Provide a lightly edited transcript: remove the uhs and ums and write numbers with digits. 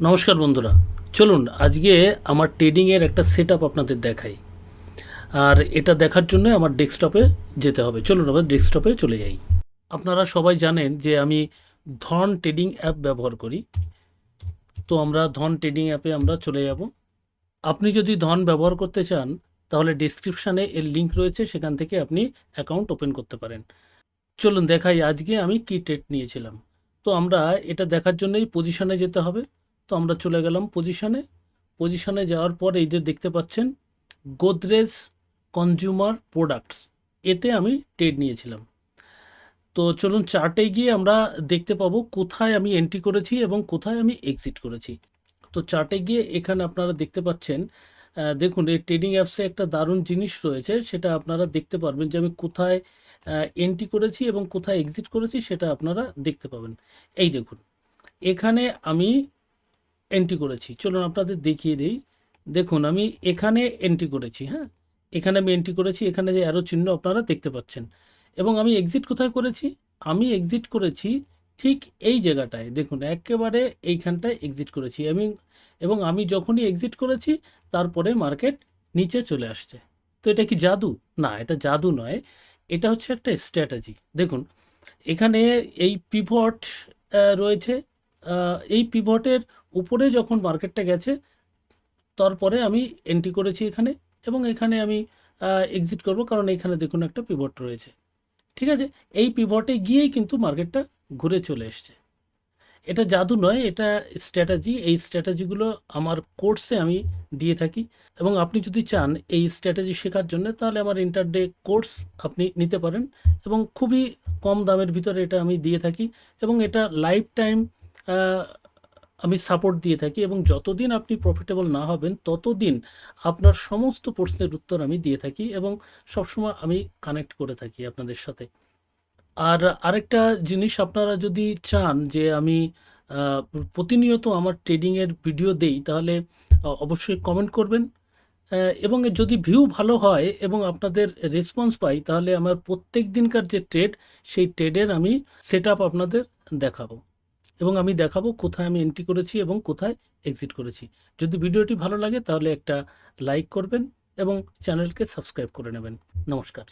নমস্কার বন্ধুরা, চলুন আজকে আমার ট্রেডিংয়ের একটা সেট আপ আপনাদের দেখাই। আর এটা দেখার জন্য আমার ডেস্কটপে যেতে হবে। চলুন আবার ডেস্কটপে চলে যাই। আপনারা সবাই জানেন যে আমি ধন ট্রেডিং অ্যাপ ব্যবহার করি। তো আমরা ধন ট্রেডিং অ্যাপে আমরা চলে যাব। আপনি যদি ধন ব্যবহার করতে চান তাহলে ডেসক্রিপশানে এর লিঙ্ক রয়েছে, সেখান থেকে আপনি অ্যাকাউন্ট ওপেন করতে পারেন। চলুন দেখাই আজকে আমি কি ট্রেড নিয়েছিলাম। তো আমরা এটা দেখার জন্যই পজিশনে যেতে হবে। তো আমরা চলে গেলাম পজিশনে যাওয়ার পর এই যে দেখতে পাচ্ছেন গোদরেজ কনজিউমার প্রোডাক্টস, এতে আমি ট্রেড নিয়েছিলাম। তো চলুন চার্টে গিয়ে আমরা দেখতে পাবো কোথায় আমি এন্ট্রি করেছি এবং কোথায় আমি এক্সিট করেছি। তো চার্টে গিয়ে এখানে আপনারা দেখতে পাচ্ছেন, দেখুন এই ট্রেডিং অ্যাপসে একটা দারুণ জিনিস রয়েছে, সেটা আপনারা দেখতে পারবেন যে আমি কোথায় এন্ট্রি করেছি এবং কোথায় এক্সিট করেছি, সেটা আপনারা দেখতে পাবেন। এই দেখুন এখানে আমি এন্ট্রি করেছি, চলুন আপনাদের দেখিয়ে দিই। দেখুন আমি এখানে এন্ট্রি করেছি, হ্যাঁ এখানে আমি এন্ট্রি করেছি, এখানে যে অ্যারো চিহ্ন আপনারা দেখতে পাচ্ছেন। এবং আমি এক্সিট কোথায় করেছি? আমি এক্সিট করেছি ঠিক এই জায়গাটায়, দেখুন একেবারে এইখানটায় এক্সিট করেছি আমি। এবং আমি যখনই এক্সিট করেছি তারপরে মার্কেট নিচে চলে আসছে। তো এটা কি জাদু? না, এটা জাদু নয়, এটা হচ্ছে একটা স্ট্র্যাটেজি। দেখুন এখানে এই পিভট রয়েছে, এই পিভটের উপরে যখন মার্কেটটা গেছে তারপরে আমি এন্ট্রি করেছি এখানে, এবং এখানে আমি এক্সিট করব, কারণ এখানে দেখুন একটা পিভট রয়েছে। ঠিক আছে, এই পিভটে গিয়েই কিন্তু মার্কেটটা ঘুরে চলে এসছে। এটা জাদু নয়, এটা স্ট্র্যাটেজি। এই স্ট্র্যাটেজিগুলো আমার কোর্সে আমি দিয়ে থাকি, এবং আপনি যদি চান এই স্ট্র্যাটেজি শেখার জন্য তাহলে আমার ইন্টারডে কোর্স আপনি নিতে পারেন, এবং খুবই কম দামের ভিতরে এটা আমি দিয়ে থাকি, এবং এটা লাইফ টাইম আমি সাপোর্ট দিয়ে থাকি। এবং যতদিন আপনি প্রফিটেবল না হবেন ততদিন আপনার সমস্ত প্রশ্নের উত্তর আমি দিয়ে থাকি, এবং সবসময় আমি কানেক্ট করে থাকি আপনাদের সাথে। আর আরেকটা জিনিস, আপনারা যদি চান যে আমি আহ, প্রতিনিয়ত আমার ট্রেডিংয়ের ভিডিও দেই, তাহলে অবশ্যই কমেন্ট করবেন। এবং যদি ভিউ ভালো হয় এবং আপনাদের রেসপন্স পাই, তাহলে আমার প্রত্যেক দিনকার যে ট্রেড, সেই ট্রেডের আমি সেট আপ আপনাদের দেখাবো, এবং আমি দেখাবো কোথায় আমি এন্ট্রি করেছি এবং কোথায় এক্সিট করেছি। যদি ভিডিওটি ভালো লাগে তাহলে একটা লাইক করবেন এবং চ্যানেলকে সাবস্ক্রাইব করে নেবেন। নমস্কার।